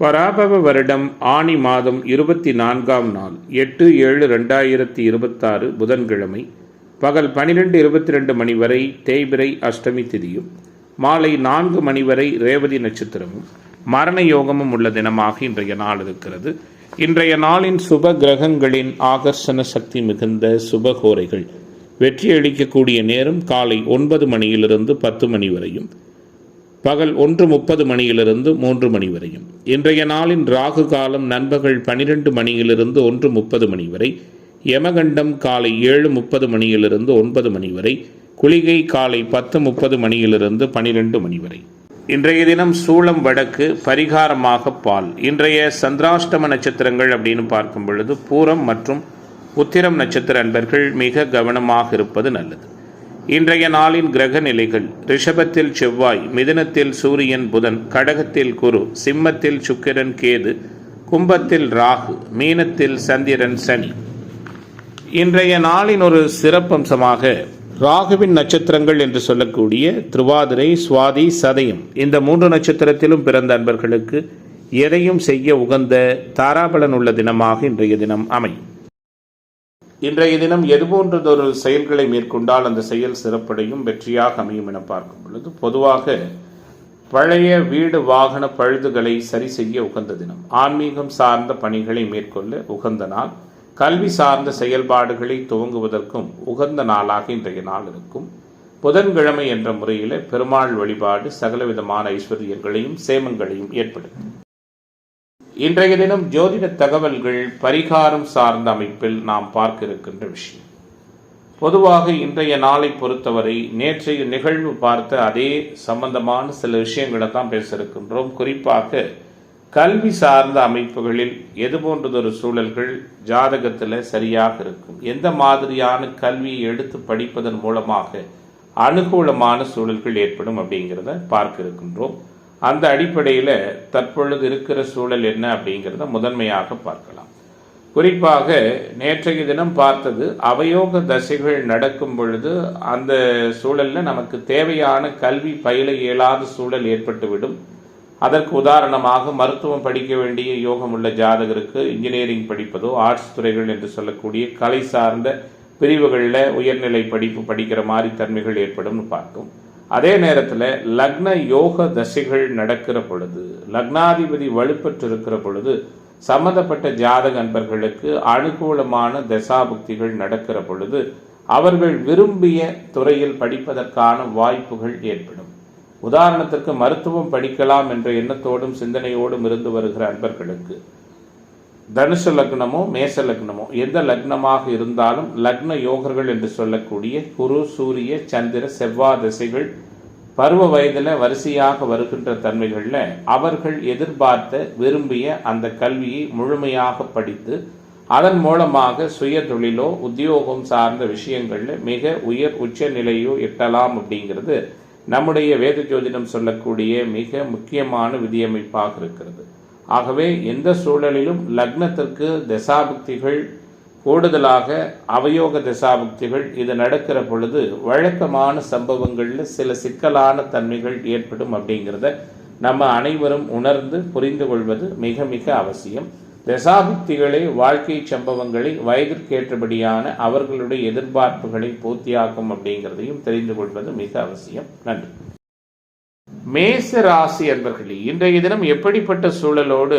பராபவ வருடம் ஆனி மாதம் 24ஆம் நாள் 8/7/2026 புதன்கிழமை பகல் 12:22 மணி வரை தேய்பிறை அஷ்டமி திதியும் மாலை 4 மணி வரை ரேவதி நட்சத்திரமும் மரண யோகமும் உள்ள தினமாக இன்றைய நாள் இருக்கிறது. இன்றைய நாளின் சுப கிரகங்களின் ஆகர்ஷண சக்தி மிகுந்த சுபகோரைகள் வெற்றியளிக்கக்கூடிய நேரம் காலை 9 மணியிலிருந்து 10 மணி வரையும், பகல் 1:30 மணியிலிருந்து 3 மணி வரையும். இன்றைய நாளின் ராகு காலம் நண்பகல் 12 மணியிலிருந்து 1:30 மணி வரை, யமகண்டம் காலை 7:30 மணியிலிருந்து 9 மணி வரை, குளிகை காலை 10:30 மணியிலிருந்து 12 மணி வரை. இன்றைய தினம் சூளம் வடக்கு, பரிகாரமாக பால். இன்றைய சந்திராஷ்டம நட்சத்திரங்கள் அப்படின்னு பார்க்கும் பொழுது பூரம் மற்றும் உத்திரம் நட்சத்திர அன்பர்கள் மிக கவனமாக இருப்பது நல்லது. இன்றைய நாளின் கிரக நிலைகள்: ரிஷபத்தில் செவ்வாய், மிதுனத்தில் சூரியன் புதன், கடகத்தில் குரு, சிம்மத்தில் சுக்கிரன் கேது, கும்பத்தில் ராகு, மீனத்தில் சந்திரன் சனி. இன்றைய நாளின் ஒரு சிறப்பம்சமாக ராகுவின் நட்சத்திரங்கள் என்று சொல்லக்கூடிய திருவாதிரை, சுவாதி, சதயம் இந்த 3 நட்சத்திரத்திலும் பிறந்த அன்பர்களுக்கு எதையும் செய்ய உகந்த தாராபலன் உள்ள தினமாக இன்றைய தினம் அமையும். இன்றைய தினம் எதுபோன்றதொரு செயல்களை மேற்கொண்டால் அந்த செயல் சிறப்படையும் வெற்றியாக அமையும் என பார்க்கும் பொழுது, பொதுவாக பழைய வீடு வாகன பழுதுகளை சரி செய்ய உகந்த தினம், ஆன்மீகம் சார்ந்த பணிகளை மேற்கொள்ள உகந்த நாள், கல்வி சார்ந்த செயல்பாடுகளை துவங்குவதற்கும் உகந்த நாளாக இன்றைய நாள் இருக்கும். புதன்கிழமை என்ற முறையில் பெருமாள் வழிபாடு சகலவிதமான ஐஸ்வர்யங்களையும் சேமங்களையும் ஏற்படுத்தும். இன்றைய தினம் ஜோதிட தகவல்கள் பரிகாரம் சார்ந்த அமைப்பில் நாம் பார்க்க இருக்கின்ற விஷயம். பொதுவாக இன்றைய நாளை பொறுத்தவரை நேற்றைய நிகழ்வு பார்த்த அதே சம்பந்தமான சில விஷயங்களை தான் பேச இருக்கின்றோம். குறிப்பாக கல்வி சார்ந்த அமைப்புகளில் எது போன்றதொரு சூழல்கள் ஜாதகத்தில் சரியாக இருக்கும், எந்த மாதிரியான கல்வியை எடுத்து படிப்பதன் மூலமாக அனுகூலமான சூழல்கள் ஏற்படும் அப்படிங்கிறத பார்க்க இருக்கின்றோம். அந்த அடிப்படையில் தற்பொழுது இருக்கிற சூழல் என்ன அப்படிங்கிறத முதன்மையாக பார்க்கலாம். குறிப்பாக நேற்றைய தினம் பார்த்தது அவயோக தசைகள் நடக்கும் பொழுது அந்த சூழலில் நமக்கு தேவையான கல்வி பயில இயலாத சூழல் ஏற்பட்டுவிடும். அதற்கு உதாரணமாக மருத்துவம் படிக்க வேண்டிய யோகம் உள்ள ஜாதகருக்கு இன்ஜினியரிங் படிப்பதோ, ஆர்ட்ஸ் துறைகள் என்று சொல்லக்கூடிய கலை சார்ந்த பிரிவுகளில் உயர்நிலை படிப்பு படிக்கிற மாதிரி தன்மைகள் ஏற்படும் பார்த்தோம். அதே நேரத்தில் லக்ன யோக தசைகள் நடக்கிற பொழுது, லக்னாதிபதி வலுப்பெற்று இருக்கிற பொழுது சம்பந்தப்பட்ட ஜாதக அன்பர்களுக்கு அனுகூலமான தசாபுக்திகள் நடக்கிற பொழுது அவர்கள் விரும்பிய துறையில் படிப்பதற்கான வாய்ப்புகள் ஏற்படும். உதாரணத்திற்கு மருத்துவம் படிக்கலாம் என்ற எண்ணத்தோடும் சிந்தனையோடும் இருந்து வருகிற அன்பர்களுக்கு தனுசு லக்னமோ மேச லக்னமோ எந்த லக்னமாக இருந்தாலும் லக்ன யோகர்கள் என்று சொல்லக்கூடிய குரு, சூரிய, சந்திர, செவ்வாய் திசைகள் பருவ வயதில் வரிசையாக வருகின்ற தன்மைகளில் அவர்கள் எதிர்பார்த்த விரும்பிய அந்த கல்வியை முழுமையாக படித்து அதன் மூலமாக சுய தொழிலோ உத்தியோகம் சார்ந்த விஷயங்களில் மிக உயர் உச்ச நிலையோ எட்டலாம் அப்படிங்கிறது நம்முடைய வேத ஜோதிடம் சொல்லக்கூடிய மிக முக்கியமான விதியமைப்பாக இருக்கிறது. ஆகவே எந்த சூழலிலும் லக்னத்திற்கு தசாபுக்திகள் கூடுதலாக அவயோக தசாபுக்திகள் இது நடக்கிற பொழுது வழக்கமான சம்பவங்களில் சில சிக்கலான தன்மைகள் ஏற்படும் அப்படிங்கிறத நம்ம அனைவரும் உணர்ந்து புரிந்து கொள்வது மிக மிக அவசியம். தசாபுக்திகளை, வாழ்க்கை சம்பவங்களை வயதிற்கேற்றபடியான அவர்களுடைய எதிர்பார்ப்புகளை பூர்த்தியாக்கும் அப்படிங்கிறதையும் தெரிந்து கொள்வது மிக அவசியம். நன்றி. மேச ராசி அன்பர்களே, இன்றைய தினம் எப்படிப்பட்ட சூழலோடு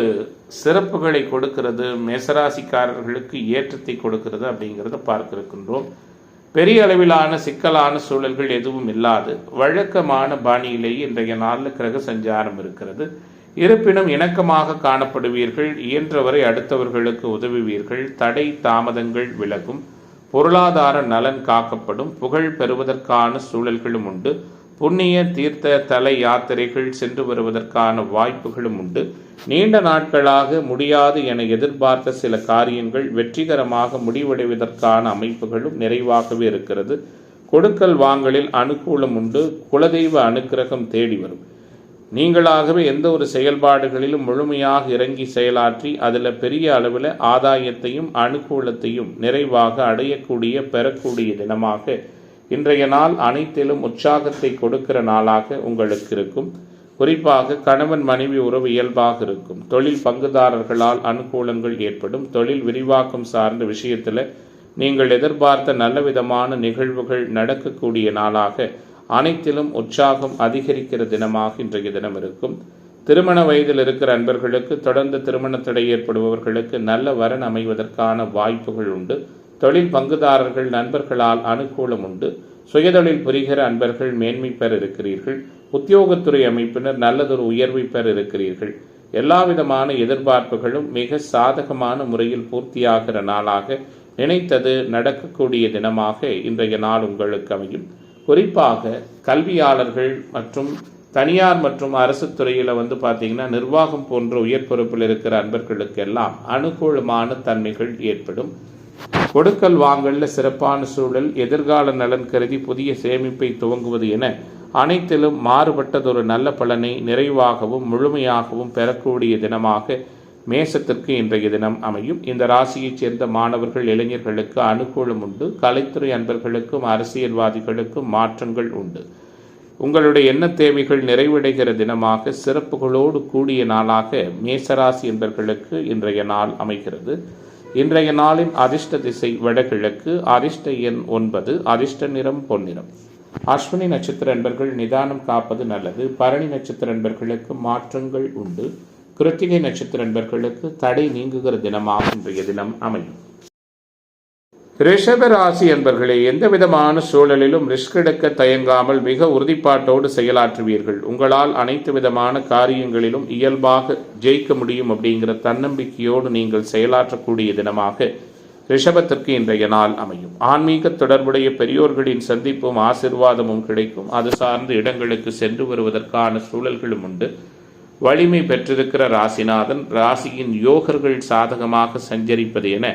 சிறப்புகளை கொடுக்கிறது, மேசராசிக்காரர்களுக்கு ஏற்றத்தை கொடுக்கிறது அப்படிங்கிறத பார்க்க இருக்கின்றோம். பெரிய அளவிலான சிக்கலான சூழல்கள் எதுவும் இல்லாது வழக்கமான பாணியிலேயே இன்றைய நாளில் கிரக சஞ்சாரம் இருக்கிறது. இருப்பினும் இணக்கமாக காணப்படுவீர்கள், இயன்றவரை அடுத்தவர்களுக்கு உதவுவீர்கள், தடை தாமதங்கள் விலகும், பொருளாதார நலன் காக்கப்படும், புகழ் பெறுவதற்கான சூழல்களும் உண்டு, புண்ணிய தீர்த்த தல யாத்திரைகள் சென்று வருவதற்கான வாய்ப்புகளும் உண்டு. நீண்ட நாட்களாக முடியாது என எதிர்பார்த்த சில காரியங்கள் வெற்றிகரமாக முடிவடைவதற்கான அமைப்புகளும் நிறைவாகவே இருக்கிறது. கொடுக்கல் வாங்கலில் அனுகூலம் உண்டு. குலதெய்வ அனுக்கிரகம் தேடி வரும். நீங்களாகவே எந்த ஒரு செயல்பாடுகளிலும் முழுமையாக இறங்கி செயலாற்றி அதில் பெரிய அளவில் ஆதாயத்தையும் அனுகூலத்தையும் நிறைவாக அடையக்கூடிய பெறக்கூடிய தினமாக இன்றைய நாள் அனைத்திலும் உற்சாகத்தை கொடுக்கிற நாளாக உங்களுக்கு இருக்கும். குறிப்பாக கணவன் மனைவி உறவு இயல்பாக இருக்கும். தொழில் பங்குதாரர்களால் அனுகூலங்கள் ஏற்படும். தொழில் விரிவாக்கம் சார்ந்த விஷயத்தில் நீங்கள் எதிர்பார்த்த நல்ல விதமான நிகழ்வுகள் நடக்கக்கூடிய நாளாக, அனைத்திலும் உற்சாகம் அதிகரிக்கிற தினமாக இன்றைய தினம் இருக்கும். திருமண வயதில் இருக்கிற அன்பர்களுக்கு, தொடர்ந்து திருமண தடை ஏற்படுபவர்களுக்கு நல்ல வரன் அமைவதற்கான வாய்ப்புகள் உண்டு. தொழில் பங்குதாரர்கள் நண்பர்களால் அனுகூலம் உண்டு. சுயதொழில் புரிகிற அன்பர்கள் மேன்மை பெற இருக்கிறீர்கள். உத்தியோகத்துறை அமைப்பினர் நல்லதொரு உயர்வை பெற இருக்கிறீர்கள். எல்லாவிதமான எதிர்பார்ப்புகளும் மிக சாதகமான முறையில் பூர்த்தியாகிற நாளாக, நினைத்தது நடக்கக்கூடிய தினமாக இன்றைய நாள் உங்களுக்கு அமையும். குறிப்பாக கல்வியாளர்கள் மற்றும் தனியார் மற்றும் அரசு துறையில் பார்த்தீங்கன்னா நிர்வாகம் போன்ற உயர் பொறுப்பில் இருக்கிற அன்பர்களுக்கெல்லாம் அனுகூலமான தன்மைகள் ஏற்படும். கொடுக்கல் வாங்கல்ல சிறப்பான சூழல், எதிர்கால நலன் கருதி புதிய சேமிப்பை துவங்குவது என அனைத்திலும் மாறுபட்டதொரு நல்ல பலனை நிறைவாகவும் முழுமையாகவும் பெறக்கூடிய தினமாக மேசத்திற்கு இன்றைய தினம் அமையும். இந்த ராசியைச் சேர்ந்த மாணவர்கள், இளைஞர்களுக்கு அனுகூலம் உண்டு. கலைத்துறை அன்பர்களுக்கும் அரசியல்வாதிகளுக்கும் மாற்றங்கள் உண்டு. உங்களுடைய எண்ண தேவைகள் நிறைவடைகிற தினமாக, சிறப்புகளோடு கூடிய நாளாக மேசராசி என்பர்களுக்கு இன்றைய நாள் அமைகிறது. இன்றைய நாளின் அதிர்ஷ்ட திசை வடகிழக்கு, அதிர்ஷ்ட எண் 9, அதிர்ஷ்ட நிறம் பொன்னிறம். அஸ்வினி நட்சத்திர அன்பர்கள் நிதானம் காப்பது நல்லது. பரணி நட்சத்திர அன்பர்களுக்கு மாற்றங்கள் உண்டு. கிருத்திகை நட்சத்திர அன்பர்களுக்கு தடை நீங்குகிற தினமாக இன்றைய தினம் அமையும். ரிஷப ராசி அன்பர்களே, எந்த விதமான சூழலிலும் ரிஸ்க் எடுக்க தயங்காமல் மிக உறுதிப்பாட்டோடு செயலாற்றுவீர்கள். உங்களால் அனைத்து விதமான காரியங்களிலும் இயல்பாக ஜெயிக்க முடியும் அப்படிங்கிற தன்னம்பிக்கையோடு நீங்கள் செயலாற்றக்கூடிய தினமாக ரிஷபத்திற்கு இன்றைய நாள் அமையும். ஆன்மீக தொடர்புடைய பெரியோர்களின் சந்திப்பும் ஆசிர்வாதமும் கிடைக்கும். அது சார்ந்த இடங்களுக்கு சென்று வருவதற்கான சூழல்களும் உண்டு. வலிமை பெற்றிருக்கிற ராசிநாதன், ராசியின் யோகர்கள் சாதகமாக சஞ்சரிப்பது என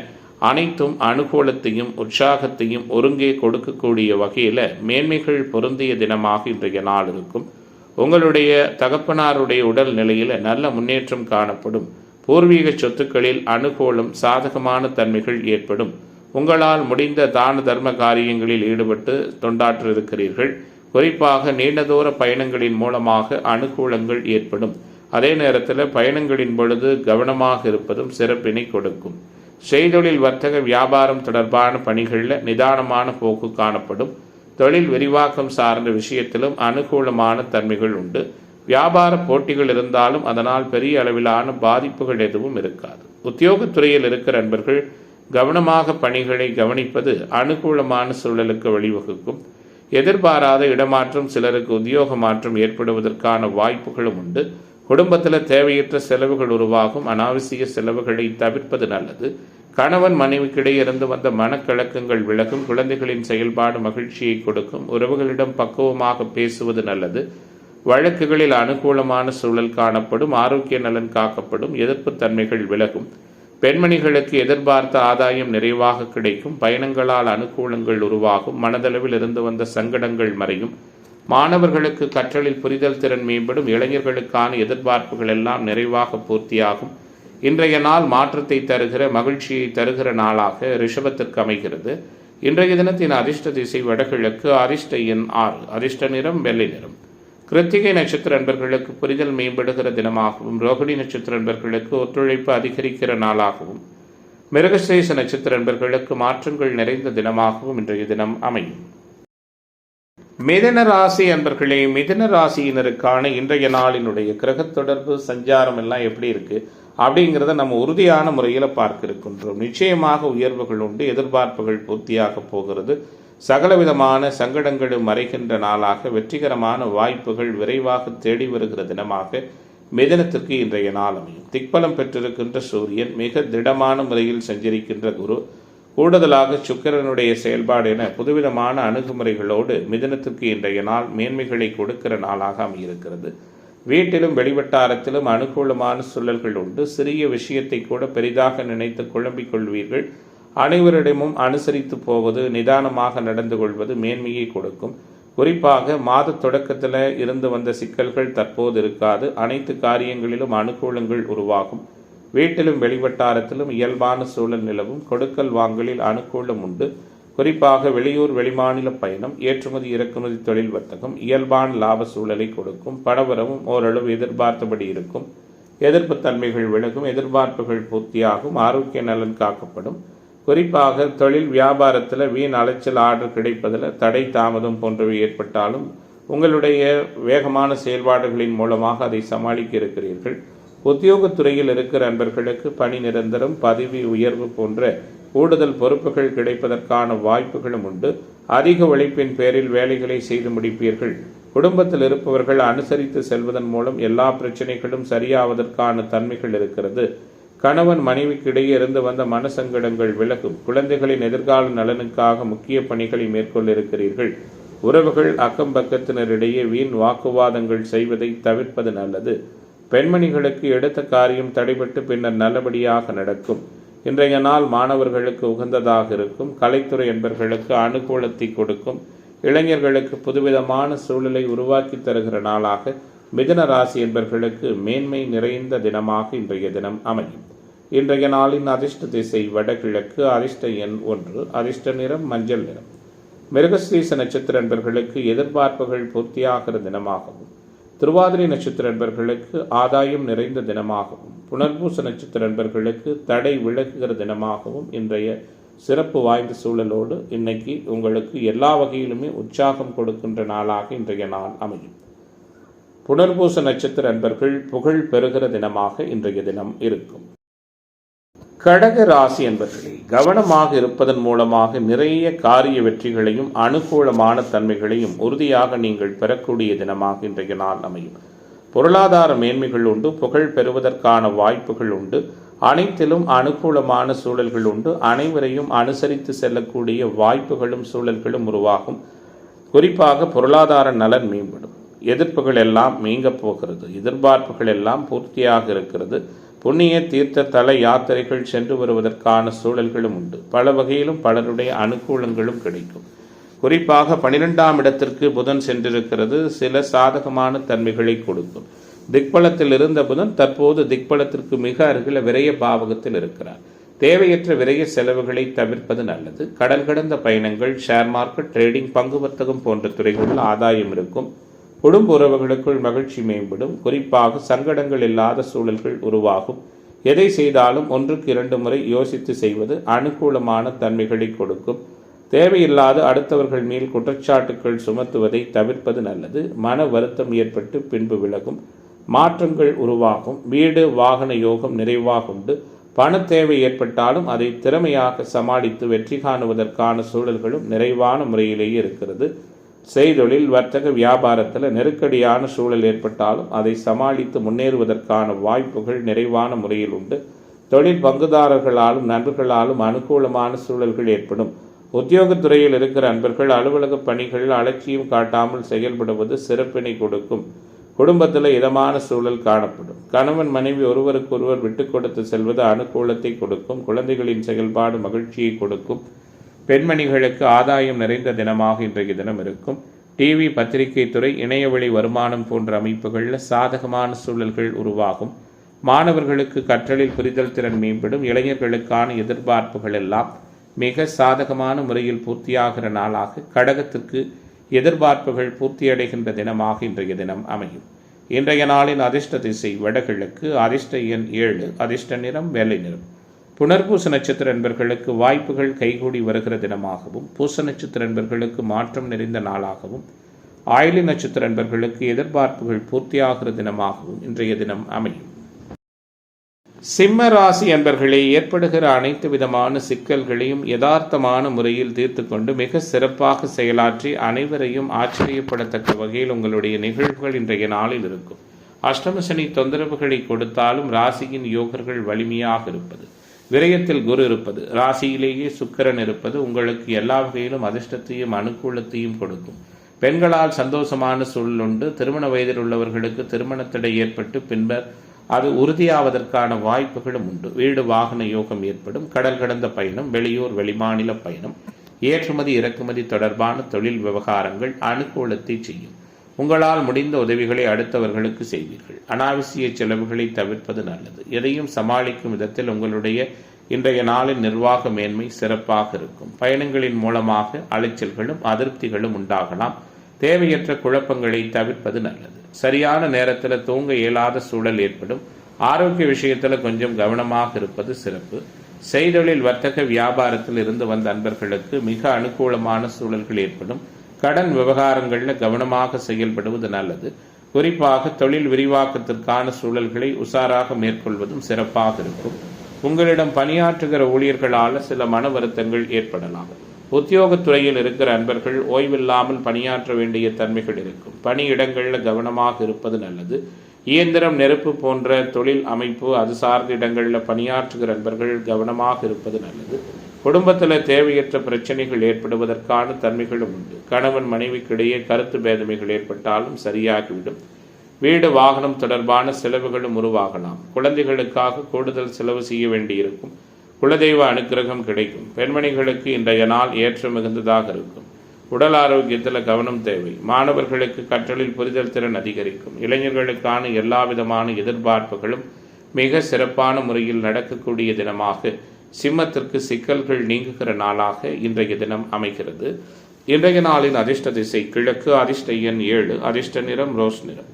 அனைத்தும் அனுகூலத்தையும் உற்சாகத்தையும் ஒருங்கே கொடுக்கக்கூடிய வகையில் மேன்மைகள் பொருந்திய தினமாக இன்றைய நாள் இருக்கும். உங்களுடைய தகப்பனாருடைய உடல் நிலையில் நல்ல முன்னேற்றம் காணப்படும். பூர்வீக சொத்துக்களில் அனுகூலம், சாதகமான தன்மைகள் ஏற்படும். உங்களால் முடிந்த தான தர்ம காரியங்களில் ஈடுபட்டு தொண்டாற்ற இருக்கிறீர்கள். குறிப்பாக நீண்ட தூர பயணங்களின் மூலமாக அனுகூலங்கள் ஏற்படும். அதே நேரத்தில் பயணங்களின் பொழுது கவனமாக இருப்பதும் சிறப்பினை கொடுக்கும். செய்தொழில், வர்த்தக, வியாபாரம் தொடர்பான பணிகளில் நிதானமான போக்கு காணப்படும். தொழில் விரிவாக்கம் சார்ந்த விஷயத்திலும் அனுகூலமான தன்மைகள் உண்டு. வியாபார போட்டிகள் இருந்தாலும் அதனால் பெரிய அளவிலான பாதிப்புகள் எதுவும் இருக்காது. உத்தியோகத்துறையில் இருக்கிற அன்பர்கள் கவனமாக பணிகளை கவனிப்பது அனுகூலமான சூழலுக்கு வழிவகுக்கும். எதிர்பாராத இடமாற்றம், சிலருக்கு உத்தியோக மாற்றம் ஏற்படுவதற்கான வாய்ப்புகளும் உண்டு. குடும்பத்தில் தேவையற்ற செலவுகள் உருவாகும். அனாவசிய செலவுகளை தவிர்ப்பது நல்லது. கணவன் மனைவிக்கிடையே இருந்து வந்த மனக்கலக்கங்கள் விலகும். குழந்தைகளின் செயல்பாடு மகிழ்ச்சியை கொடுக்கும். உறவுகளிடம் பக்குவமாக பேசுவது நல்லது. வழக்குகளில் அனுகூலமான சூழல் காணப்படும். ஆரோக்கிய நலன் காக்கப்படும். எதிர்ப்பு தன்மைகள் விலகும். பெண்மணிகளுக்கு எதிர்பார்த்த ஆதாயம் நிறைவாக கிடைக்கும். பயணங்களால் அனுகூலங்கள் உருவாகும். மனதளவில் இருந்து வந்த சங்கடங்கள் மறையும். மாணவர்களுக்கு கற்றலில் புரிதல் திறன் மேம்படும். இளைஞர்களுக்கான எதிர்பார்ப்புகள் எல்லாம் நிறைவாக பூர்த்தியாகும். இன்றைய நாள் மாற்றத்தை தருகிற, மகிழ்ச்சியை தருகிற நாளாக ரிஷபத்திற்கு அமைகிறது. இன்றைய தினத்தின் அதிர்ஷ்ட திசை வடகிழக்கு, அதிர்ஷ்ட எண் 6, அதிர்ஷ்ட நிறம் வெள்ளை நிறம். கிருத்திகை நட்சத்திர அன்பர்களுக்கு புரிதல் மேம்படுகிற தினமாகவும், ரோகிணி நட்சத்திர அன்பர்களுக்கு ஒத்துழைப்பு அதிகரிக்கிற நாளாகவும், மிருகசீரிஷ நட்சத்திர அன்பர்களுக்கு மாற்றங்கள் நிறைந்த தினமாகவும் இன்றைய தினம் அமையும். மிதுன ராசி அன்பர்களே, மிதுன ராசியினருக்கான இன்றைய நாளினுடைய கிரக தொடர்பு, சஞ்சாரம் எல்லாம் எப்படி இருக்கு அப்படிங்கிறத நம்ம உறுதியான முறையில் பார்க்க இருக்கின்றோம். நிச்சயமாக உயர்வுகள் உண்டு. எதிர்பார்ப்புகள் பூர்த்தியாக போகிறது. சகலவிதமான சங்கடங்களும் மறைகின்ற நாளாக, வெற்றிகரமான வாய்ப்புகள் விரைவாக தேடி வருகிற தினமாக மிதுனத்திற்கு இன்றைய நாள் அமையும். திக்பலம் பெற்றிருக்கின்ற சூரியன், மிக திடமான முறையில் சஞ்சரிக்கின்ற குரு, கூடுதலாக சுக்கிரனுடைய செயல்பாடு என புதுவிதமான அணுகுமுறைகளோடு மிதுனத்திற்கு இன்றைய நாள் மேன்மைகளை கொடுக்கிற நாளாக அமையிருக்கிறது. வீட்டிலும் வெளிவட்டாரத்திலும் அனுகூலமான சூழல்கள் உண்டு. சிறிய விஷயத்தை கூட பெரிதாக நினைத்து குழம்பிக் கொள்வீர்கள். அனைவரிடமும் அனுசரித்து போவது, நிதானமாக நடந்து கொள்வது மேன்மையை கொடுக்கும். குறிப்பாக மாத தொடக்கத்தில் இருந்து வந்த சிக்கல்கள் தற்போது இருக்காது. அனைத்து காரியங்களிலும் அனுகூலங்கள் உருவாகும். வீட்டிலும் வெளிவட்டாரத்திலும் இயல்பான சூழல் நிலவும். கொடுக்கல் வாங்கலில் அனுகூலம் உண்டு. குறிப்பாக வெளியூர் வெளிமாநில பயணம், ஏற்றுமதி இறக்குமதி தொழில் வர்த்தகம் இயல்பான லாப சூழலை கொடுக்கும். பணவரவும் ஓரளவு எதிர்பார்த்தபடி இருக்கும். எதிர்ப்பு தன்மைகள் விலகும். எதிர்பார்ப்புகள் பூர்த்தியாகும். ஆரோக்கிய நலன் காக்கப்படும். குறிப்பாக தொழில் வியாபாரத்தில் வீண் அலைச்சல், ஆர்டர் கிடைப்பதில் தடை தாமதம் போன்றவை ஏற்பட்டாலும் உங்களுடைய வேகமான செயல்பாடுகளின் மூலமாக அதை சமாளிக்க இருக்கிறீர்கள். உத்தியோகத்துறையில் இருக்கிற நண்பர்களுக்கு பணி நிரந்தரம், பதவி உயர்வு போன்ற கூடுதல் பொறுப்புகள் கிடைப்பதற்கான வாய்ப்புகளும் உண்டு. அதிக உழைப்பின் பேரில் வேலைகளை செய்து முடிப்பீர்கள். குடும்பத்தில் இருப்பவர்கள் அனுசரித்து செல்வதன் மூலம் எல்லா பிரச்சனைகளும் சரியாவதற்கான தன்மைகள் இருக்கிறது. கணவன் மனைவிக்கு இடையே இருந்து வந்த மனசங்கடங்கள் விலகும். குழந்தைகளின் எதிர்கால நலனுக்காக முக்கிய பணிகளை மேற்கொள்ள இருக்கிறீர்கள். உறவுகள், அக்கம் பக்கத்தினரிடையே வீண் வாக்குவாதங்கள் செய்வதை தவிர்ப்பது நல்லது. பெண்மணிகளுக்கு எடுத்த காரியம் தடைபட்டு பின்னர் நல்லபடியாக நடக்கும். இன்றைய நாள் மாணவர்களுக்கு உகந்ததாக இருக்கும். கலைத்துறை என்பர்களுக்கு அனுகூலத்தை கொடுக்கும். இளைஞர்களுக்கு புதுவிதமான சூழலை உருவாக்கி தருகிற நாளாக மிதுன ராசி என்பர்களுக்கு மேன்மை நிறைந்த தினமாக இன்றைய தினம் அமையும். இன்றைய நாளின் அதிர்ஷ்ட திசை வடகிழக்கு. அதிர்ஷ்ட எண் 1. அதிர்ஷ்ட நிறம் மஞ்சள் நிறம். மிருகஸ்ரீச நட்சத்திர என்பர்களுக்கு எதிர்பார்ப்புகள் பூர்த்தியாகிற தினமாகவும், திருவாதிரை நட்சத்திர என்பர்களுக்கு ஆதாயம் நிறைந்த தினமாகவும், புனர்பூச நட்சத்திர என்பர்களுக்கு தடை விலகுகிற தினமாகவும் இன்றைய சிறப்பு வாய்ந்த சூழலோடு இன்னைக்கு உங்களுக்கு எல்லா வகையிலுமே உற்சாகம் கொடுக்கின்ற நாளாக இன்றைய நாள் அமையும். புனர்பூச நட்சத்திர அன்பர்கள் புகழ் பெறுகிற தினமாக இன்றைய தினம் இருக்கும். கடக ராசி என்பர்களே, கவனமாக இருப்பதன் மூலமாக நிறைய காரிய வெற்றிகளையும் அனுகூலமான தன்மைகளையும் உறுதியாக நீங்கள் பெறக்கூடிய தினமாக இன்றைய நாள் அமையும். பொருளாதார மேன்மைகள் உண்டு. புகழ் பெறுவதற்கான வாய்ப்புகள் உண்டு. அனைத்திலும் அனுகூலமான சூழல்கள் உண்டு. அனைவரையும் அனுசரித்து செல்லக்கூடிய வாய்ப்புகளும் சூழல்களும் உருவாகும். குறிப்பாக பொருளாதார நலன் மேம்படும். எதிர்ப்புகள் எல்லாம் நீங்க போகிறது. எதிர்பார்ப்புகள் எல்லாம் பூர்த்தியாக இருக்கிறது. புண்ணிய தீர்த்த தல யாத்திரைகள் சென்று வருவதற்கான சூழல்களும் உண்டு. பல வகையிலும் பலருடைய அனுகூலங்களும் கிடைக்கும். குறிப்பாக 12ஆம் இடத்திற்கு புதன் சென்றிருக்கிறது. சில சாதகமான தன்மைகளை கொடுக்கும். திக்பலத்தில் இருந்த புதன் தற்போது திக்பலத்திற்கு மிக அருகில் விரய பாவகத்தில் இருக்கிறார். தேவையற்ற விரய செலவுகளை தவிர்ப்பது நல்லது. கடல் கடந்த பயணங்கள், ஷேர் மார்க்கெட், ட்ரேடிங், பங்கு வர்த்தகம் போன்ற துறைகளில் ஆதாயம் இருக்கும். குடும்ப உறவுகளுக்குள் மகிழ்ச்சி மேம்படும். குறிப்பாக சங்கடங்கள் இல்லாத சூழல்கள் உருவாகும். எதை செய்தாலும் 1க்கு 2 முறை யோசித்து செய்வது அனுகூலமான தன்மைகளை கொடுக்கும். தேவையில்லாத அடுத்தவர்கள் மேல் குற்றச்சாட்டுக்கள் சுமத்துவதை தவிர்ப்பது நல்லது. மன வருத்தம் ஏற்பட்டு பின்பு விலகும். மாற்றங்கள் உருவாகும். வீடு வாகன யோகம் நிறைவாக உண்டு. பண தேவை ஏற்பட்டாலும் அதை திறமையாக சமாளித்து வெற்றி காணுவதற்கான சூழல்களும் நிறைவான முறையிலேயே இருக்கிறது. செய்தொழில், வர்த்தக, வியாபாரத்தில் நெருக்கடியான சூழல் ஏற்பட்டாலும் அதை சமாளித்து முன்னேறுவதற்கான வாய்ப்புகள் நிறைவான முறையில் உண்டு. தொழில் பங்குதாரர்களாலும் நண்பர்களாலும் அனுகூலமான சூழல்கள் ஏற்படும். உத்தியோகத்துறையில் இருக்கிற அன்பர்கள் அலுவலக பணிகளில் அலட்சியம் காட்டாமல் செயல்படுவது சிறப்பினை கொடுக்கும். குடும்பத்தில் இதமான சூழல் காணப்படும். கணவன் மனைவி ஒருவருக்கொருவர் விட்டு கொடுத்து செல்வது அனுகூலத்தை கொடுக்கும். குழந்தைகளின் செயல்பாடு மகிழ்ச்சியை கொடுக்கும். பெண்மணிகளுக்கு ஆதாயம் நிறைந்த தினமாக இன்றைய தினம் இருக்கும். டிவி, பத்திரிகை துறை, இணையவழி வருமானம் போன்ற அமைப்புகளில் சாதகமான சூழல்கள் உருவாகும். மாணவர்களுக்கு கற்றலில் புரிதல் திறன் மேம்படும். இளைஞர்களுக்கான எதிர்பார்ப்புகள் எல்லாம் மிக சாதகமான முறையில் பூர்த்தியாகிற நாளாக கடகத்திற்கு எதிர்பார்ப்புகள் பூர்த்தியடைகின்ற தினமாக இன்றைய தினம் அமையும். இன்றைய நாளின் அதிர்ஷ்ட திசை வடகிழக்கு. அதிர்ஷ்ட எண் 7. அதிர்ஷ்ட நிறம் வெள்ளை நிறம். புனர்பூச நட்சத்திர என்பர்களுக்கு வாய்ப்புகள் கைகூடி வருகிற தினமாகவும், பூச நட்சத்திர என்பர்களுக்கு மாற்றம் நிறைந்த நாளாகவும், ஆயிலி நட்சத்திர என்பர்களுக்கு எதிர்பார்ப்புகள் பூர்த்தியாகிற தினமாகவும் இன்றைய தினம் அமையும். சிம்ம ராசி என்பர்களே, ஏற்படுகிற அனைத்து விதமான சிக்கல்களையும் யதார்த்தமான முறையில் தீர்த்து கொண்டு மிக சிறப்பாக செயலாற்றி அனைவரையும் ஆச்சரியப்படத்தக்க வகையில் உங்களுடைய நிகழ்வுகள் இன்றைய நாளில் இருக்கும். அஷ்டம சனி தொந்தரவுகளை கொடுத்தாலும் ராசியின் யோகர்கள் வலிமையாக இருப்பது, விரயத்தில் குரு இருப்பது, ராசியிலேயே சுக்கிரன் இருப்பது உங்களுக்கு எல்லா வகையிலும் அதிர்ஷ்டத்தையும் அனுகூலத்தையும் கொடுக்கும். பெண்களால் சந்தோஷமான சூழல் உண்டு. திருமண வயதில் உள்ளவர்களுக்கு திருமணத்தடை ஏற்பட்டு பின்பர் அது உறுதியாவதற்கான வாய்ப்புகளும் உண்டு. வீடு வாகன யோகம் ஏற்படும். கடல் கடந்த பயணம், வெளியூர் வெளிமாநில பயணம், ஏற்றுமதி இறக்குமதி தொடர்பான தொழில் விவகாரங்கள் அனுகூலத்தை செய்யும். உங்களால் முடிந்த உதவிகளை அடுத்தவர்களுக்கு செய்வீர்கள். அனாவசிய செலவுகளை தவிர்ப்பது நல்லது. எதையும் சமாளிக்கும் விதத்தில் உங்களுடைய இன்றைய நாளின் நிர்வாக மேன்மை சிறப்பாக இருக்கும். பயணங்களின் மூலமாக அலைச்சல்களும் அதிருப்திகளும் உண்டாகலாம். தேவையற்ற குழப்பங்களை தவிர்ப்பது நல்லது. சரியான நேரத்தில் தூங்க இயலாத சூழல் ஏற்படும். ஆரோக்கிய விஷயத்தில் கொஞ்சம் கவனமாக இருப்பது சிறப்பு. செய்தொழில் வர்த்தக வியாபாரத்தில் இருந்து வந்த அன்பர்களுக்கு மிக அனுகூலமான சூழல்கள் ஏற்படும். கடன் விவகாரங்களில் கவனமாக செயல்படுவது நல்லது. குறிப்பாக தொழில் விரிவாக்கத்திற்கான சூழல்களை உசாராக மேற்கொள்வதும் சிறப்பாக இருக்கும். உங்களிடம் பணியாற்றுகிற ஊழியர்களால் சில மன வருத்தங்கள் ஏற்படலாம். உத்தியோகத்துறையில் இருக்கிற அன்பர்கள் ஓய்வில்லாமல் பணியாற்ற வேண்டிய தன்மைகள் இருக்கும். பணியிடங்களில் கவனமாக இருப்பது நல்லது. இயந்திரம், நெருப்பு போன்ற தொழில் அமைப்பு அது சார்ந்த இடங்களில் பணியாற்றுகிற அன்பர்கள் கவனமாக இருப்பது நல்லது. குடும்பத்தில் தேவையற்ற பிரச்சனைகள் ஏற்படுவதற்கான தன்மைகளும் உண்டு. கணவன் மனைவிக்கிடையே கருத்து பேதமைகள் ஏற்பட்டாலும் சரியாகிவிடும். வீடு வாகனம் தொடர்பான செலவுகளும் உருவாகலாம். குழந்தைகளுக்காக கூடுதல் செலவு செய்ய வேண்டியிருக்கும். குலதெய்வ அனுக்கிரகம் கிடைக்கும். பெண்மணிகளுக்கு இன்றைய நாள் ஏற்ற மிகுந்ததாக இருக்கும். உடல் ஆரோக்கியத்தில் கவனம் தேவை. மாணவர்களுக்கு கற்றலில் புரிதல் திறன் அதிகரிக்கும். இளைஞர்களுக்கான எல்லா விதமான எதிர்பார்ப்புகளும் மிக சிறப்பான முறையில் நடக்கக்கூடிய தினமாக, சிம்மத்திற்கு சிக்கல்கள் நீங்குகிற நாளாக இன்றைய தினம் அமைகிறது. இன்றைய நாளின் அதிர்ஷ்ட திசை கிழக்கு. அதிர்ஷ்ட எண் 7. அதிர்ஷ்ட நிறம் ரோஸ் நிறம்.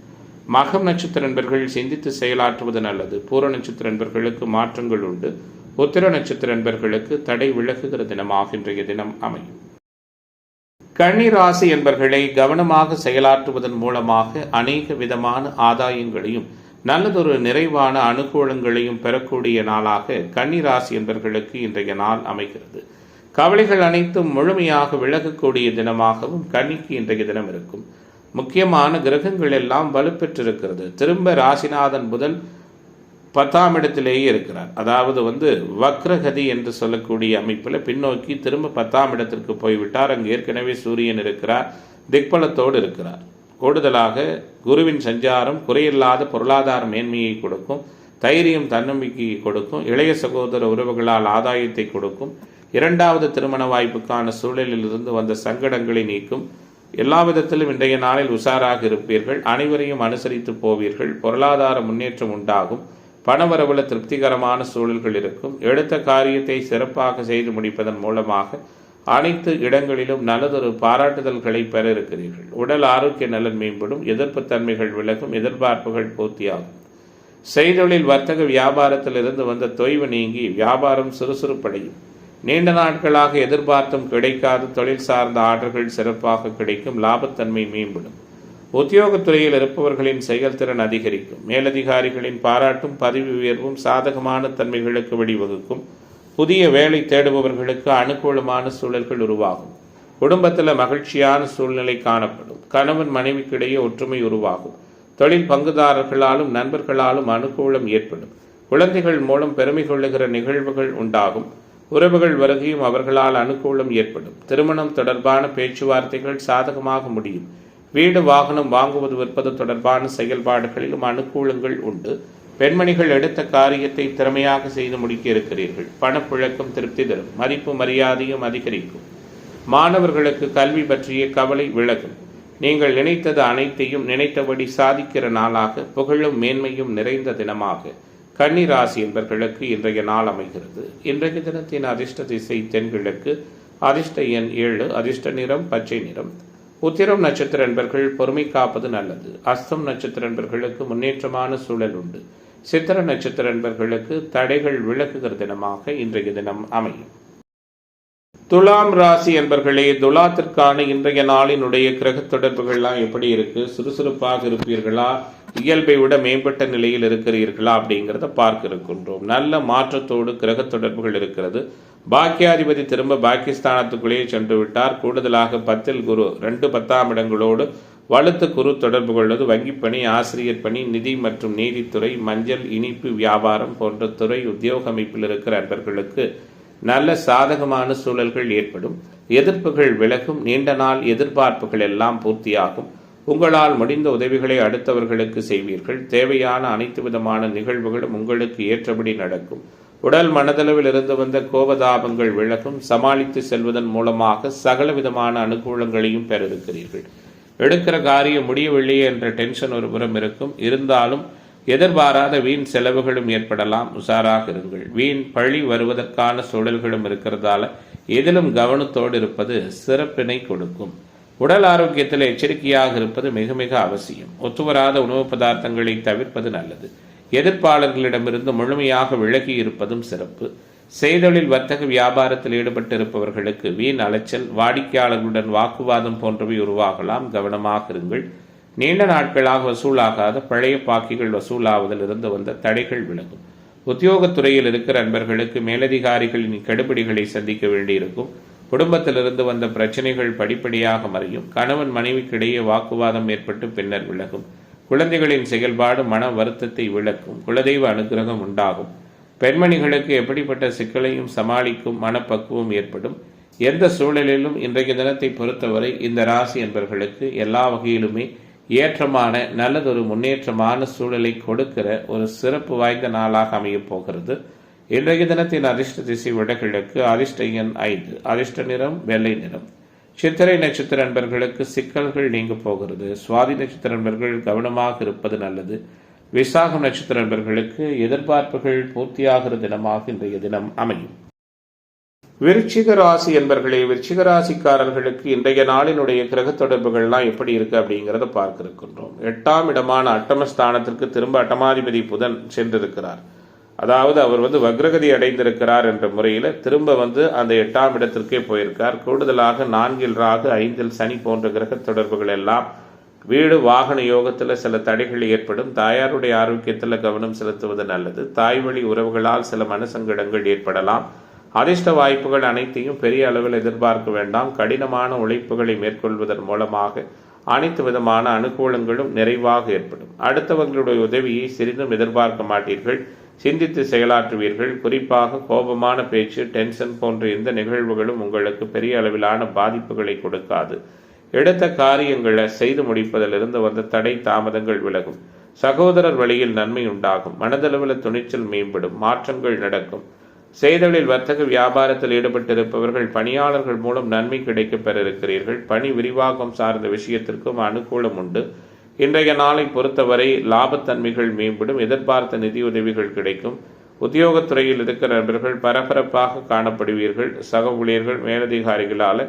மகம் நட்சத்திர நண்பர்கள் சிந்தித்து செயலாற்றுவது நல்லது. பூர நட்சத்திர நண்பர்களுக்கு மாற்றங்கள் உண்டு. உத்திர நட்சத்திர நண்பர்களுக்கு தடை விலகுகிற தினமாக இன்றைய தினம் அமையும். கன்னி ராசி என்பர்களை கவனமாக செயலாற்றுவதன் மூலமாக அநேக விதமான ஆதாயங்களையும் நல்லதொரு நிறைவான அனுகூலங்களையும் பெறக்கூடிய நாளாக கன்னி ராசி என்பர்களுக்கு இன்றைய நாள் அமைகிறது. கவலைகள் அனைத்தும் முழுமையாக விலகக்கூடிய தினமாகவும் கன்னிக்கு இன்றைய தினம் இருக்கும். முக்கியமான கிரகங்கள் எல்லாம் வலுப்பெற்றிருக்கிறது. திரும்ப ராசிநாதன் புதன் 10ஆம் இடத்திலேயே இருக்கிறார். அதாவது வக்ரகதி என்று சொல்லக்கூடிய அமைப்பில் பின்னோக்கி திரும்ப 10ஆம் இடத்திற்கு போய்விட்டார். அங்கு ஏற்கனவே சூரியன் இருக்கிறார், திக்பலத்தோடு இருக்கிறார். கூடுதலாக குருவின் சஞ்சாரம் குறையில்லாத பொருளாதார மேன்மையை கொடுக்கும். தைரியம், தன்னம்பிக்கையை கொடுக்கும். இளைய சகோதர உறவுகளால் ஆதாயத்தை கொடுக்கும். 2வது திருமண வாய்ப்புக்கான சூழலில் இருந்து வந்த சங்கடங்களை நீக்கும். எல்லா விதத்திலும் இன்றைய நாளில் உஷாராக இருப்பீர்கள். அனைவரையும் அனுசரித்து போவீர்கள். பொருளாதார முன்னேற்றம் உண்டாகும். பணவரவுல திருப்திகரமான சூழல்கள் இருக்கும். எடுத்த காரியத்தை சிறப்பாக செய்து முடிப்பதன் மூலமாக அனைத்து இடங்களிலும் நல்லதொரு பாராட்டுதல்களை பெற இருக்கிறீர்கள். உடல் ஆரோக்கிய நலன் மேம்படும். எதிர்ப்பு தன்மைகள் விலகும். எதிர்பார்ப்புகள் பூர்த்தியாகும். செய்தொழில் வர்த்தக வியாபாரத்தில் இருந்து வந்த தொய்வு நீங்கி வியாபாரம் சுறுசுறுப்படையும். நீண்ட நாட்களாக எதிர்பார்த்தும் கிடைக்காத தொழில் சார்ந்த ஆர்டர்கள் சிறப்பாக கிடைக்கும். லாபத்தன்மை மேம்படும். உத்தியோகத்துறையில் இருப்பவர்களின் செயல்திறன் அதிகரிக்கும். மேலதிகாரிகளின் பாராட்டும் பதவி உயர்வும் சாதகமான தன்மைகளுக்கு வழிவகுக்கும். புதிய வேலை தேடுபவர்களுக்கு அனுகூலமான சூழல்கள் உருவாகும். குடும்பத்தில் மகிழ்ச்சியான சூழ்நிலை காணப்படும். கணவன் மனைவிக்கிடையே ஒற்றுமை உருவாகும். தொழில் பங்குதாரர்களாலும் நண்பர்களாலும் அனுகூலம் ஏற்படும். குழந்தைகள் மூலம் பெருமை கொள்ளுகிற நிகழ்வுகள் உண்டாகும். உறவுகள் வருகையும் அவர்களால் அனுகூலம் ஏற்படும். திருமணம் தொடர்பான பேச்சுவார்த்தைகள் சாதகமாக முடியும். வீடு வாகனம் வாங்குவது விற்பது தொடர்பான செயல்பாடுகளிலும் அனுகூலங்கள் உண்டு. பெண்மணிகள் எடுத்த காரியத்தை திறமையாக செய்து முடிக்க இருக்கிறீர்கள். பணப்புழக்கம் திருப்தி தரும். மதிப்பு மரியாதையும் அதிகரிக்கும். மாணவர்களுக்கு கல்வி பற்றிய கவலை விலகும். நீங்கள் நினைத்தது அனைத்தையும் நினைத்தபடி சாதிக்கிற நாளாக, புகழும் மேன்மையும் நிறைந்த தினமாக கன்னி ராசி என்பவர்களுக்கு இன்றைய நாள் அமைகிறது. இன்றைய தினத்தின் அதிர்ஷ்ட திசை தென்கிழக்கு. அதிர்ஷ்ட எண் 7. அதிர்ஷ்ட நிறம் பச்சை நிறம். உத்திரம் நட்சத்திர என்பர்கள் பொறுமை காப்பது நல்லது. அஸ்தம் நட்சத்திர என்பர்களுக்கு முன்னேற்றமான சூழல் உண்டு. சித்திர நட்சத்திர என்பர்களுக்கு தடைகள் விலகுகிற தினமாக இன்றைய தினம் அமையும். துலாம் ராசி என்பர்களே, துலாத்திற்கான இன்றைய நாளினுடைய கிரக தொடர்புகள்லாம் எப்படி இருக்கு? சுறுசுறுப்பாக இருப்பீர்களா? இயல்பை விட மேம்பட்ட நிலையில் இருக்கிறீர்களா? அப்படிங்கிறத பார்க்க இருக்கின்றோம். நல்ல மாற்றத்தோடு கிரக தொடர்புகள் இருக்கிறது. பாக்கியாதிபதி திரும்ப பாகிஸ்தானத்துக்குள்ளேயே சென்று விட்டார். கூடுதலாக 10ல் குரு 2 10ஆம் இடங்களோடு வலுத்த குரு தொடர்பு கொள்வது. வங்கிப்பணி, ஆசிரியர் பணி, நிதி மற்றும் நீதித்துறை, மஞ்சள், இனிப்பு வியாபாரம் போன்ற துறை உத்தியோக அமைப்பில் இருக்கிற அன்பர்களுக்கு நல்ல சாதகமான சூழல்கள் ஏற்படும். எதிர்ப்புகள் விலகும். நீண்ட நாள் எதிர்பார்ப்புகள் எல்லாம் பூர்த்தியாகும். உங்களால் முடிந்த உதவிகளை அடுத்தவர்களுக்கு செய்வீர்கள். தேவையான அனைத்து விதமான நிகழ்வுகளும் உங்களுக்கு ஏற்றபடி நடக்கும். உடல் மனதளவில் இருந்து வந்த கோபதாபங்கள் விலகும். சமாளித்து செல்வதன் மூலமாக சகல விதமான அனுகூலங்களையும் பெற இருக்கிறீர்கள். எடுக்கிற காரியம் முடியவில்லையே என்ற டென்ஷன் ஒரு புறம் இருக்கும். இருந்தாலும் எதிர்பாராத வீண் செலவுகளும் ஏற்படலாம், உஷாராக இருங்கள். வீண் பழி வருவதற்கான சூழல்களும் இருக்கிறதால எதிலும் கவனத்தோடு இருப்பது சிறப்பினை கொடுக்கும். உடல் ஆரோக்கியத்தில் எச்சரிக்கையாக இருப்பது மிக மிக அவசியம். ஒத்துவராத உணவு பதார்த்தங்களை தவிர்ப்பது நல்லது. எதிர்ப்பாளர்களிடமிருந்து முழுமையாக விலகி இருப்பதும் சிறப்பு. செய்தொழில் வர்த்தக வியாபாரத்தில் ஈடுபட்டிருப்பவர்களுக்கு வீண் அலைச்சல், வாடிக்கையாளர்களுடன் வாக்குவாதம் போன்றவை உருவாகலாம், கவனமாக இருங்கள். நீண்ட நாட்களாக வசூலாகாத பழைய பாக்கிகள் வசூலாவதில் இருந்து வந்த தடைகள் விலகும். உத்தியோகத்துறையில் இருக்கிற நண்பர்களுக்கு மேலதிகாரிகளின் கெடுபிடிகளை சந்திக்க வேண்டியிருக்கும். குடும்பத்திலிருந்து வந்த பிரச்சனைகள் படிப்படியாக மறையும். கணவன் மனைவிக்கிடையே வாக்குவாதம் ஏற்பட்டு பின்னர் விலகும். குழந்தைகளின் செயல்பாடு மன வருத்தத்தை விளக்கும். குலதெய்வ அனுகிரகம் உண்டாகும். பெண்மணிகளுக்கு எப்படிப்பட்ட சிக்கலையும் சமாளிக்கும் மனப்பக்குவம் ஏற்படும். எந்த சூழலிலும் இன்றைய தினத்தை பொறுத்தவரை இந்த ராசி என்பவர்களுக்கு எல்லா வகையிலுமே ஏற்றமான நல்லதொரு முன்னேற்றமான சூழலை கொடுக்கிற ஒரு சிறப்பு வாய்ந்த நாளாக அமையப் போகிறது. இன்றைய தினத்தின் அதிர்ஷ்ட திசை வடகிழக்கு, அதிர்ஷ்ட எண் 5, அதிர்ஷ்ட நிறம் வெள்ளை நிறம். சித்திரை நட்சத்திர நண்பர்களுக்கு சிக்கல்கள் நீங்க போகிறது. சுவாதி நட்சத்திர நண்பர்கள் கவனமாக இருப்பது நல்லது. விசாகம் நட்சத்திர நண்பர்களுக்கு எதிர்பார்ப்புகள் பூர்த்தியாகிற தினமாக இன்றைய தினம் அமையும். விருச்சிக ராசி என்பர்களே, விருச்சிக ராசிக்காரர்களுக்கு இன்றைய நாளினுடைய கிரக தொடர்புகள்லாம் எப்படி இருக்கு அப்படிங்கிறத பார்க்க இருக்கின்றோம். 8ஆம் இடமான அட்டமஸ்தானத்திற்கு திரும்ப அட்டமாதிபதி புதன் சென்றிருக்கிறார். அதாவது அவர் வக்ரகதி அடைந்திருக்கிறார் என்ற முறையில் திரும்ப அந்த 8ஆம் இடத்திற்கே போயிருக்கார். கூடுதலாக 4இல் ராகு, 5இல் சனி போன்ற கிரக தொடர்புகள் எல்லாம் வீடு வாகன யோகத்தில் சில தடைகள் ஏற்படும். தாயாருடைய ஆரோக்கியத்தில் கவனம் செலுத்துவது நல்லது. தாய் வழி உறவுகளால் சில மனசங்கடங்கள் ஏற்படலாம். அதிர்ஷ்ட வாய்ப்புகள் அனைத்தையும் பெரிய அளவில் எதிர்பார்க்க வேண்டாம். கடினமான உழைப்புகளை மேற்கொள்வதன் மூலமாக அனைத்து விதமான அனுகூலங்களும் நிறைவாக ஏற்படும். அடுத்தவர்களுடைய உதவியை சிறிதும் எதிர்பார்க்க மாட்டீர்கள். சிந்தித்து செயலாற்றுவீர்கள். குறிப்பாக கோபமான பேச்சு, டென்ஷன் போன்ற எந்த நிகழ்வுகளும் உங்களுக்கு பெரிய அளவிலான பாதிப்புகளை கொடுக்காது. எடுத்த காரியங்களை செய்து முடிப்பதிலிருந்து வந்த தடை தாமதங்கள் விலகும். சகோதரர் வழியில் நன்மை உண்டாகும். மனதளவில் துணிச்சல் மேம்படும். மாற்றங்கள் நடக்கும். செய்தொழில் வர்த்தக வியாபாரத்தில் ஈடுபட்டிருப்பவர்கள் பணியாளர்கள் மூலம் நன்மை கிடைக்கப் பெற இருக்கிறீர்கள். பணி விரிவாக்கம் சார்ந்த விஷயத்திற்கும் அனுகூலம் உண்டு. இன்றைய நாளை பொறுத்தவரை லாபத்தன்மைகள் மேம்படும். எதிர்பார்த்த நிதியுதவிகள் கிடைக்கும். உத்தியோகத்துறையில் இருக்கிற நபர்கள் பரபரப்பாக காணப்படுவீர்கள். சக ஊழியர்கள் மேலதிகாரிகளால்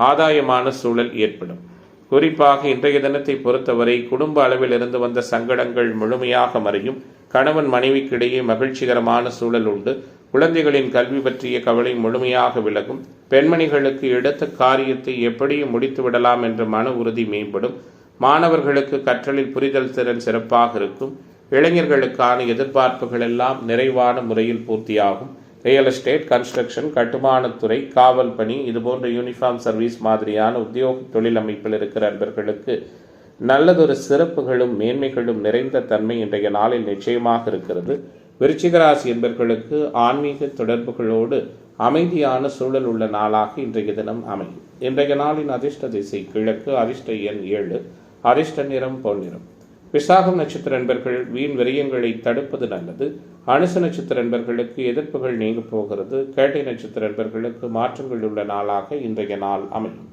ஆதாயமான சூழல் ஏற்படும். குறிப்பாக இன்றைய தினத்தை பொறுத்தவரை குடும்ப அளவில் இருந்து வந்த சங்கடங்கள் முழுமையாக மறையும். கணவன் மனைவிக்கிடையே மகிழ்ச்சிகரமான சூழல் உண்டு. குழந்தைகளின் கல்வி பற்றிய கவலை முழுமையாக விலகும். பெண்மணிகளுக்கு எடுத்த காரியத்தை எப்படியும் முடித்து விடலாம் என்ற மன உறுதி மேம்படும். மாணவர்களுக்கு கற்றலில் புரிதல் திறன் சிறப்பாக இருக்கும். இளைஞர்களுக்கான எதிர்பார்ப்புகள் எல்லாம் நிறைவான முறையில் பூர்த்தியாகும். ரியல் எஸ்டேட், கன்ஸ்ட்ரக்ஷன், கட்டுமானத்துறை, காவல் பணி, இதுபோன்ற யூனிஃபார்ம் சர்வீஸ் மாதிரியான உத்தியோக தொழில் அமைப்பில் இருக்கிற நண்பர்களுக்கு நல்லதொரு சிறப்புகளும் மேன்மைகளும் நிறைந்த தன்மை இன்றைய நாளில் நிச்சயமாக இருக்கிறது. விருச்சிக ராசி என்பவர்களுக்கு ஆன்மீக தொடர்புகளோடு அமைதியான சூழல் உள்ள நாளாக இன்றைய தினம் அமையும். இன்றைய நாளின் அதிர்ஷ்ட திசை கிழக்கு, அதிர்ஷ்ட எண் 7, அதிர்ஷ்ட நிறம் பொன்னிறம். விசாகம் நட்சத்திர நண்பர்கள் வீண் விரயங்களை தடுப்பது நல்லது. அனுச நட்சத்திர நண்பர்களுக்கு எதிர்ப்புகள் நீங்க போகிறது. கேட்டை நட்சத்திர நண்பர்களுக்கு மாற்றங்கள் உள்ள நாளாக இன்றைய நாள் அமையும்.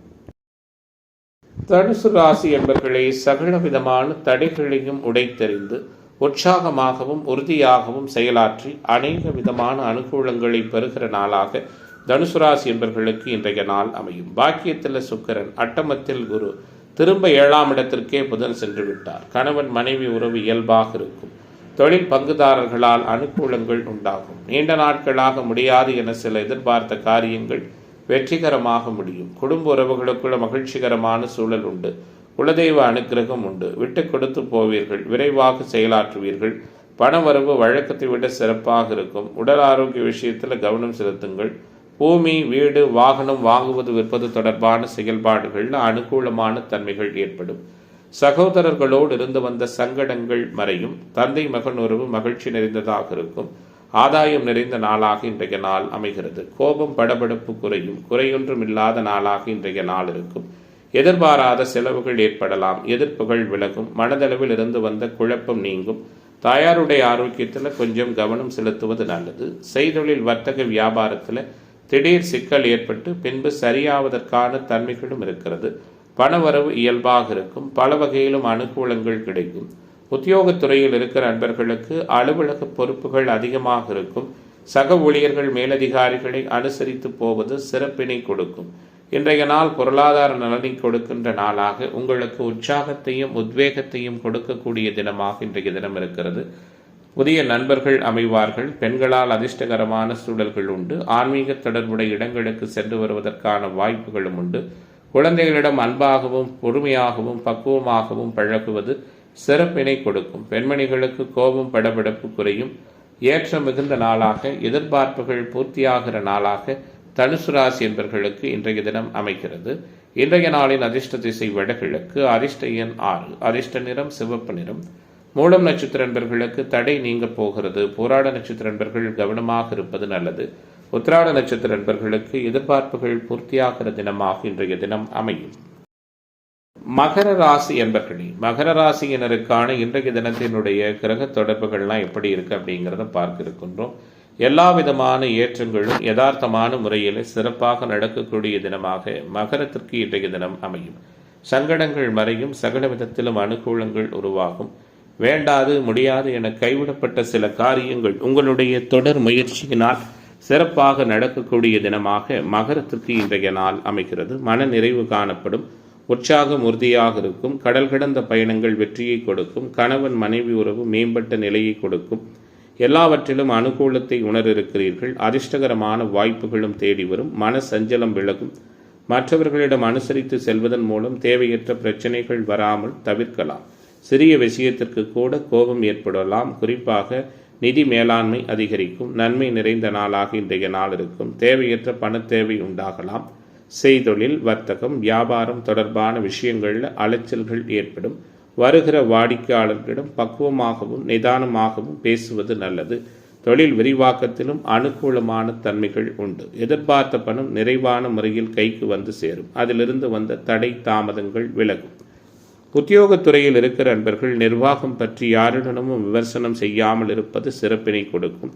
தனுசு ராசி என்பவர்களை சகல விதமான தடைகளையும் உடைத்தெறிந்து உற்சாகமாகவும் உறுதியாகவும் செயலாற்றி அநேக விதமான அனுகூலங்களை பெறுகிற நாளாக தனுசு ராசி என்பவர்களுக்கு இன்றைய நாள் அமையும். பாக்கியத்தில் சுக்கிரன், அட்டமத்தில் குரு, திரும்ப 7ஆம் இடத்திற்கே புதன் சென்று விட்டார். கணவன் மனைவி உறவு இயல்பாக இருக்கும். தொழில் பங்குதாரர்களால் அனுகூலங்கள் உண்டாகும். நீண்ட நாட்களாக முடியாது என சில எதிர்பார்த்த காரியங்கள் வெற்றிகரமாக முடியும். குடும்ப உறவுகளுக்குள்ள மகிழ்ச்சிகரமான சூழல் உண்டு. குலதெய்வ அனுக்கிரகம் உண்டு. விட்டு கொடுத்து போவீர்கள். விரைவாக செயலாற்றுவீர்கள். பணவரவு வழக்கத்தை விட சிறப்பாக இருக்கும். உடல் ஆரோக்கிய விஷயத்தில் கவனம் செலுத்துங்கள். பூமி, வீடு, வாகனம் வாங்குவது விற்பது தொடர்பான செயல்பாடுகளில் அனுகூலமான தன்மைகள் ஏற்படும். சகோதரர்களோடு இருந்து வந்த சங்கடங்கள் மறையும். தந்தை மகன் உறவு மகிழ்ச்சி நிறைந்ததாக இருக்கும். ஆதாயம் நிறைந்த நாளாக இன்றைய நாள் அமைகிறது. கோபம் படபடப்பு குறையும். குறையொன்றும் இல்லாத நாளாக இன்றைய நாள் இருக்கும். எதிர்பாராத செலவுகள் ஏற்படலாம். எதிர்ப்புகள் விலகும். மனதளவில் இருந்து வந்த குழப்பம் நீங்கும். தாயாருடைய ஆரோக்கியத்தில் கொஞ்சம் கவனம் செலுத்துவது நல்லது. செய்தொழில் வர்த்தக வியாபாரத்தில் திடீர் சிக்கல் ஏற்பட்டு பின்பு சரியாவதற்கான தன்மைகளும் இருக்கிறது. பணவரவு இயல்பாக இருக்கும். பல வகையிலும் அனுகூலங்கள் கிடைக்கும். உத்தியோகத்துறையில் இருக்கிற அன்பர்களுக்கு அலுவலக பொறுப்புகள் அதிகமாக இருக்கும். சக ஊழியர்கள் மேலதிகாரிகளை அனுசரித்து போவது சிறப்பினை கொடுக்கும். இன்றைய நாள் பொருளாதார நலனை கொடுக்கின்ற நாளாக உங்களுக்கு உற்சாகத்தையும் உத்வேகத்தையும் கொடுக்கக்கூடிய தினமாக இன்றைய தினம் இருக்கிறது. புதிய நண்பர்கள் அமைவார்கள். பெண்களால் அதிர்ஷ்டகரமான சூழல்கள் உண்டு. ஆன்மீக தொடர்புடைய இடங்களுக்கு சென்று வருவதற்கான வாய்ப்புகளும் உண்டு. குழந்தைகளிடம் அன்பாகவும் பொறுமையாகவும் பக்குவமாகவும் பழகுவது சிறப்பினை கொடுக்கும். பெண்மணிகளுக்கு கோபம் படபடப்பு குறையும். ஏற்ற மிகுந்த நாளாக, எதிர்பார்ப்புகள் பூர்த்தியாகிற நாளாக தனுசு ராசி என்பவர்களுக்கு இன்றைய தினம் அமைகிறது. இன்றைய நாளின் அதிர்ஷ்ட திசை வடகிழக்கு, அதிர்ஷ்ட எண் 6, அதிர்ஷ்ட நிறம் சிவப்பு நிறம். மூலம் நட்சத்திர நண்பர்களுக்கு தடை நீங்க போகிறது. போராட நட்சத்திர நண்பர்கள் கவனமாக இருப்பது நல்லது. உத்திராட நட்சத்திர நண்பர்களுக்கு எதிர்பார்ப்புகள் பூர்த்தியாகிற தினமாக இன்றைய தினம் அமையும். மகர ராசி என்பர்களே, மகர ராசியினருக்கான இன்றைய தினத்தினுடைய கிரக தொடர்புகள்லாம் எப்படி இருக்கு அப்படிங்கிறத பார்க்க இருக்கின்றோம். எல்லா விதமான ஏற்றங்களும் யதார்த்தமான முறையில் சிறப்பாக நடக்கக்கூடிய தினமாக மகரத்திற்கு இன்றைய தினம் அமையும். சங்கடங்கள் மறையும். சகல விதத்திலும் அனுகூலங்கள் உருவாகும். வேண்டாது முடியாது என கைவிடப்பட்ட சில காரியங்கள் உங்களுடைய தொடர் முயற்சியினால் சிறப்பாக நடக்கக்கூடிய தினமாக மகரத்திற்கு இன்றைய நாள் அமைகிறது. மன நிறைவு காணப்படும். உற்சாகம் உறுதியாக இருக்கும். கடல் கடந்த பயணங்கள் வெற்றியை கொடுக்கும். கணவன் மனைவி உறவு மேம்பட்ட நிலையை கொடுக்கும். எல்லாவற்றிலும் அனுகூலத்தை உணர்ந்திருக்கிறீர்கள். அதிர்ஷ்டகரமான வாய்ப்புகளும் தேடி வரும். மன சஞ்சலம் விலகும். மற்றவர்களிடம் அனுசரித்து செல்வதன் மூலம் தேவையற்ற பிரச்சனைகள் வராமல் தவிர்க்கலாம். சிறிய விஷயத்திற்கு கூட கோபம் ஏற்படலாம். குறிப்பாக நிதி மேலாண்மை அதிகரிக்கும். நன்மை நிறைந்த நாளாக இன்றைய நாள் இருக்கும். தேவையற்ற பண தேவை உண்டாகலாம். செய்தொழில், வர்த்தகம், வியாபாரம் தொடர்பான விஷயங்களில் அலைச்சல்கள் ஏற்படும். வருகிற வாடிக்கையாளர்களிடம் பக்குவமாகவும் நிதானமாகவும் பேசுவது நல்லது. தொழில் விரிவாக்கத்திலும் அனுகூலமான தன்மைகள் உண்டு. எதிர்பார்த்த பணம் நிறைவான முறையில் கைக்கு வந்து சேரும். அதிலிருந்து வந்த தடை தாமதங்கள் விலகும். உத்தியோகத்துறையில் இருக்கிற அன்பர்கள் நிர்வாகம் பற்றி யாரிடமும் விமர்சனம் செய்யாமல் இருப்பது சிறப்பினை கொடுக்கும்.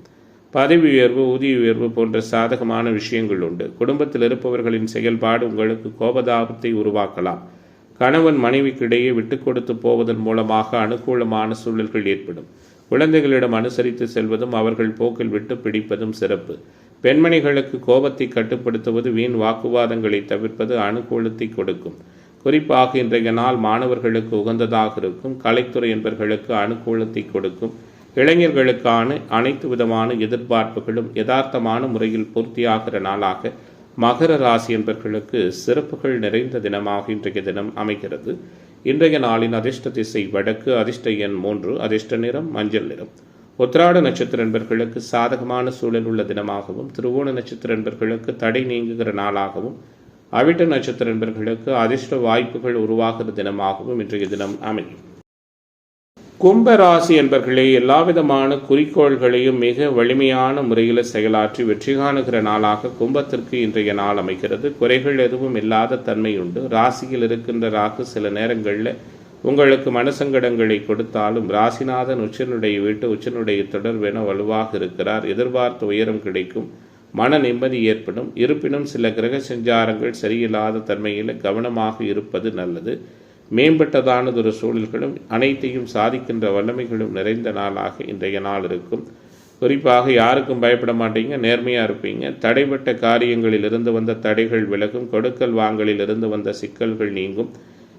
பதவி உயர்வு, ஊதிய உயர்வு போன்ற சாதகமான விஷயங்கள் உண்டு. குடும்பத்தில் இருப்பவர்களின் செயல்பாடு உங்களுக்கு கோபதாபத்தை உருவாக்கலாம். கணவன் மனைவிக்கிடையே விட்டு கொடுத்து போவதன் மூலமாக அனுகூலமான சூழல்கள் ஏற்படும். குழந்தைகளிடம் அனுசரித்து செல்வதும் அவர்கள் போக்கில் விட்டு பிடிப்பதும் சிறப்பு. பெண்மணிகளுக்கு கோபத்தை கட்டுப்படுத்துவது, வீண் வாக்குவாதங்களை தவிர்ப்பது அனுகூலத்தை கொடுக்கும். குறிப்பாக இன்றைய நாள் மாணவர்களுக்கு உகந்ததாக இருக்கும். கலைத்துறை என்பவர்களுக்கு அனுகூலத்தை கொடுக்கும். இளைஞர்களுக்கான அனைத்து விதமான எதிர்பார்ப்புகளும் யதார்த்தமான முறையில் பூர்த்தியாகிற நாளாக மகர ராசி என்பவர்களுக்கு சிறப்புகள் நிறைந்த தினமாக இன்றைய தினம் அமைகிறது. இன்றைய நாளின் அதிர்ஷ்ட திசை வடக்கு, அதிர்ஷ்ட எண் 3, அதிர்ஷ்ட நிறம் மஞ்சள் நிறம். உத்திராட நட்சத்திர நண்பர்களுக்கு சாதகமான சூழல் உள்ள தினமாகவும், திருவோண நட்சத்திர நண்பர்களுக்கு தடை நீங்குகிற நாளாகவும், அவிட்ட நட்சத்திர நண்பர்களுக்கு அதிர்ஷ்ட வாய்ப்புகள் உருவாகிற தினமாகவும் இன்றைய தினம் அமையும். கும்பராசி என்பர்களே, எல்லாவிதமான குறிக்கோள்களையும் மிக வலிமையான முறையில் செயலாற்றி வெற்றி காணுகிற நாளாக கும்பத்திற்கு இன்றைய நாள் அமைகிறது. குறைகள் எதுவும் இல்லாத தன்மை உண்டு. ராசியில் இருக்கின்ற ராகு சில நேரங்களில் உங்களுக்கு மனசங்கடங்களை கொடுத்தாலும் ராசிநாதன் உச்சனுடைய வீட்டு உச்சனுடைய தொடர்பென வலுவாக இருக்கிறார். எதிர்பார்த்த உயரம் கிடைக்கும். மன நிம்மதி ஏற்படும். இருப்பினும் சில கிரக சஞ்சாரங்கள் சரியில்லாத தன்மையில் கவனமாக இருப்பது நல்லது. மேம்பட்டதானதொரு சூழல்களும் அனைத்தையும் சாதிக்கின்ற வல்லமைகளும் நிறைந்த நாளாக இன்றைய நாள் இருக்கும். குறிப்பாக யாருக்கும் பயப்பட மாட்டீங்க, நேர்மையாக இருப்பீங்க. தடைப்பட்ட காரியங்களில் இருந்து வந்த தடைகள் விலகும். கொடுக்கல் வாங்கலில் இருந்து வந்த சிக்கல்கள் நீங்கும்.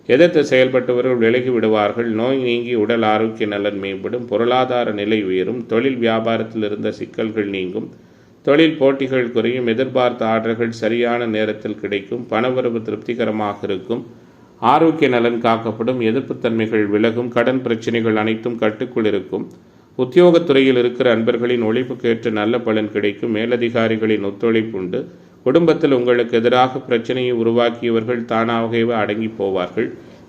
எதிர்த்து செயல்பட்டவர்கள் விலகி விடுவார்கள். நோய் நீங்கி உடல் ஆரோக்கிய நலன் மேம்படும். பொருளாதார நிலை உயரும். தொழில் வியாபாரத்தில் இருந்த சிக்கல்கள் நீங்கும். தொழில் போட்டிகள் குறையும். எதிர்பார்த்த ஆர்டர்கள் சரியான நேரத்தில் கிடைக்கும். பணவரவு திருப்திகரமாக இருக்கும். ஆரோக்கிய நலன் காக்கப்படும். எதிர்ப்புத்தன்மைகள் விலகும். கடன் பிரச்சனைகள் அனைத்தும் கட்டுக்குள் இருக்கும். உத்தியோகத்துறையில் இருக்கிற அன்பர்களின் உழைப்புக்கேற்ற நல்ல பலன் கிடைக்கும். மேலதிகாரிகளின் ஒத்துழைப்பு உண்டு. குடும்பத்தில் உங்களுக்கு எதிராக பிரச்சனையை உருவாக்கியவர்கள் தானாகவே அடங்கி போவார்கள்.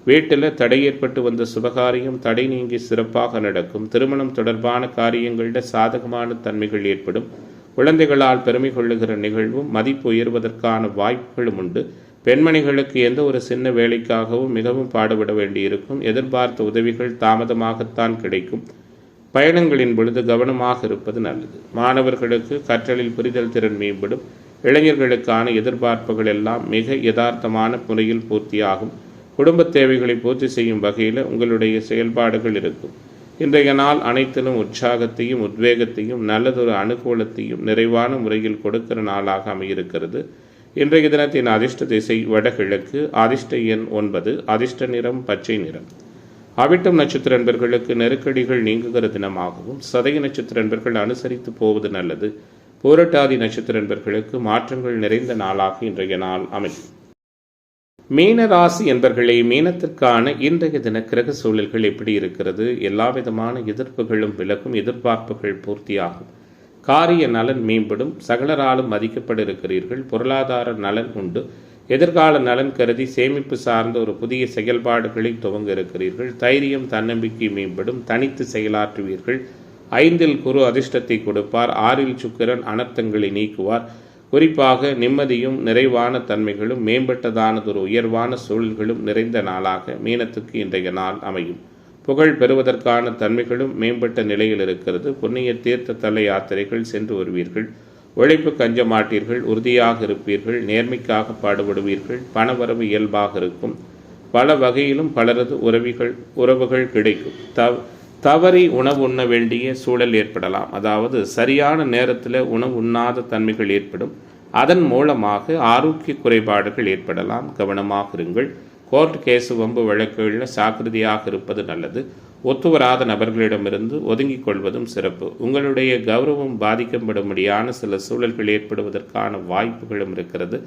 வீட்டில் தடை ஏற்பட்டு வந்த சுபகாரியம் தடை நீங்கி சிறப்பாக நடக்கும். திருமணம் தொடர்பான காரியங்களில் சாதகமான தன்மைகள் ஏற்படும். குழந்தைகளால் பெருமை கொள்ளுகிற நிகழ்வும் மதிப்பு உயர்வதற்கான வாய்ப்புகளும் உண்டு. பெண்மணிகளுக்கு எந்த ஒரு சின்ன வேலைக்காகவும் மிகவும் பாடுபட வேண்டியிருக்கும். எதிர்பார்த்த உதவிகள் தாமதமாகத்தான் கிடைக்கும். பயணங்களின் பொழுது கவனமாக இருப்பது நல்லது. மாணவர்களுக்கு கற்றலில் புரிதல் திறன் மேம்படும். இளைஞர்களுக்கான எதிர்பார்ப்புகள் எல்லாம் மிக யதார்த்தமான முறையில் பூர்த்தியாகும். குடும்ப தேவைகளை பூர்த்தி செய்யும் வகையில் உங்களுடைய செயல்பாடுகள் இருக்கும். இன்றைய நாள் அனைத்திலும் உற்சாகத்தையும் உத்வேகத்தையும் நல்லதொரு அனுகூலத்தையும் நிறைவான முறையில் கொடுக்கிற நாளாக அமையிருக்கிறது. இன்றைய தினத்தின் அதிர்ஷ்ட திசை வடகிழக்கு, அதிர்ஷ்ட எண் 9, அதிர்ஷ்ட நிறம் பச்சை நிறம். அவிட்டம் நட்சத்திர நண்பர்களுக்கு நெருக்கடிகள் நீங்குகிற தினமாகவும், சதய நட்சத்திர நண்பர்கள் அனுசரித்து போவது நல்லது. பூரட்டாதி நட்சத்திர நண்பர்களுக்கு மாற்றங்கள் நிறைந்த நாளாக இன்றைய நாள் அமையும். மீன ராசி என்பர்களே, மீனத்திற்கான இன்றைய தின கிரக சூழல்கள் எப்படி இருக்கிறது? எல்லா விதமான எதிர்ப்புகளும் விலகும், எதிர்பார்ப்புகள் பூர்த்தியாகும், காரிய நலன் மேம்படும், சகலராலும் மதிக்கப்பட இருக்கிறீர்கள், பொருளாதார நலன் உண்டு, எதிர்கால நலன் கருதி சேமிப்பு சார்ந்த ஒரு புதிய செயல்பாடுகளை துவங்க இருக்கிறீர்கள், தைரியம் தன்னம்பிக்கை மேம்படும், தனித்து செயலாற்றுவீர்கள். 5இல் குரு அதிர்ஷ்டத்தை கொடுப்பார், 6இல் சுக்கிரன் அனர்த்தங்களை நீக்குவார். குறிப்பாக நிம்மதியும் நிறைவான தன்மைகளும் மேம்பட்டதானதொரு உயர்வான சூழல்களும் நிறைந்த நாளாக மீனத்துக்கு இன்றைய நாள் அமையும். புகழ் பெறுவதற்கான தன்மைகளும் மேம்பட்ட நிலையில் இருக்கிறது. புண்ணிய தீர்த்த தல யாத்திரைகள் சென்று வருவீர்கள். உழைப்பு கஞ்ச மாட்டீர்கள், உறுதியாக இருப்பீர்கள், நேர்மைக்காக பாடுபடுவீர்கள், பணவரவு இயல்பாக இருக்கும். பல வகையிலும் பலரது உறவுகள் கிடைக்கும். தவறி உணவு உண்ண வேண்டிய சூழல் ஏற்படலாம். அதாவது சரியான நேரத்தில் உணவு உண்ணாத தன்மைகள் ஏற்படும். அதன் மூலமாக ஆரோக்கிய குறைபாடுகள் ஏற்படலாம். கவனமாக இருங்கள். கோர்ட் கேசு வம்பு வழக்குகளில் சாக்கிரதையாக இருப்பது நல்லது. ஒத்துவராத நபர்களிடமிருந்து ஒதுங்கிக் கொள்வதும் சிறப்பு. உங்களுடைய கௌரவம் பாதிக்கப்படும்படியான சில சூழல்கள் ஏற்படுவதற்கான வாய்ப்புகளும் இருக்கிறது.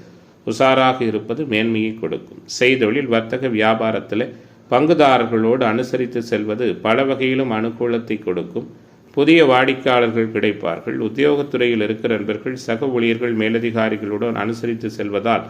உஷாராக இருப்பது மேன்மையை கொடுக்கும். செய்தொழில் வர்த்தக வியாபாரத்தில் பங்குதாரர்களோடு அனுசரித்து செல்வது பல வகையிலும் அனுகூலத்தை கொடுக்கும். புதிய வாடிக்கையாளர்கள் கிடைப்பார்கள். உத்தியோகத்துறையில் இருக்கிற நண்பர்கள் சக ஊழியர்கள் மேலதிகாரிகளுடன் அனுசரித்து செல்வதால்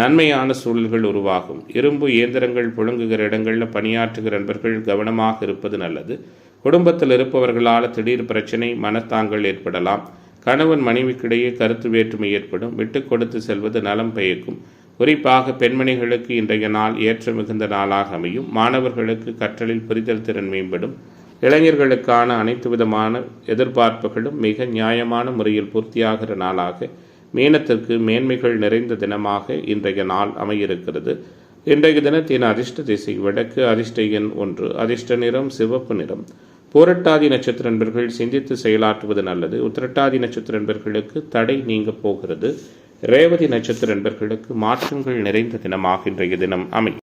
நன்மையான சூழல்கள் உருவாகும். இரும்பு இயந்திரங்கள் புழங்குகிற இடங்களில் பணியாற்றுகிற நண்பர்கள் கவனமாக இருப்பது நல்லது. குடும்பத்தில் இருப்பவர்களால் திடீர் பிரச்சனை, மனத்தாங்கள் ஏற்படலாம். கணவன் மனைவிக்கிடையே கருத்து வேற்றுமை ஏற்படும். விட்டு கொடுத்து செல்வது நலம் பயக்கும். குறிப்பாக பெண்மணிகளுக்கு இன்றைய நாள் ஏற்ற மிகுந்த நாளாக அமையும். மாணவர்களுக்கு கற்றலில் புரிதல் திறன் மேம்படும். இளைஞர்களுக்கான அனைத்து விதமான எதிர்பார்ப்புகளும் மிக நியாயமான முறையில் பூர்த்தியாகிற நாளாக மீனத்திற்கு மேன்மைகள் நிறைந்த தினமாக இன்றைய நாள் அமையிருக்கிறது. இன்றைய தினத்தின் அதிர்ஷ்ட திசை வடக்கு, அதிர்ஷ்ட எண் 1, அதிர்ஷ்ட நிறம் சிவப்பு நிறம். பூரட்டாதி நட்சத்திர நண்பர்கள் சிந்தித்து செயலாற்றுவது நல்லது. உத்திரட்டாதி நட்சத்திர நண்பர்களுக்கு தடை நீங்க போகிறது. ரேவதி நட்சத்திர நண்பர்களுக்கு மாற்றங்கள் நிறைந்த தினமாக இன்றைய தினம் அமையும்.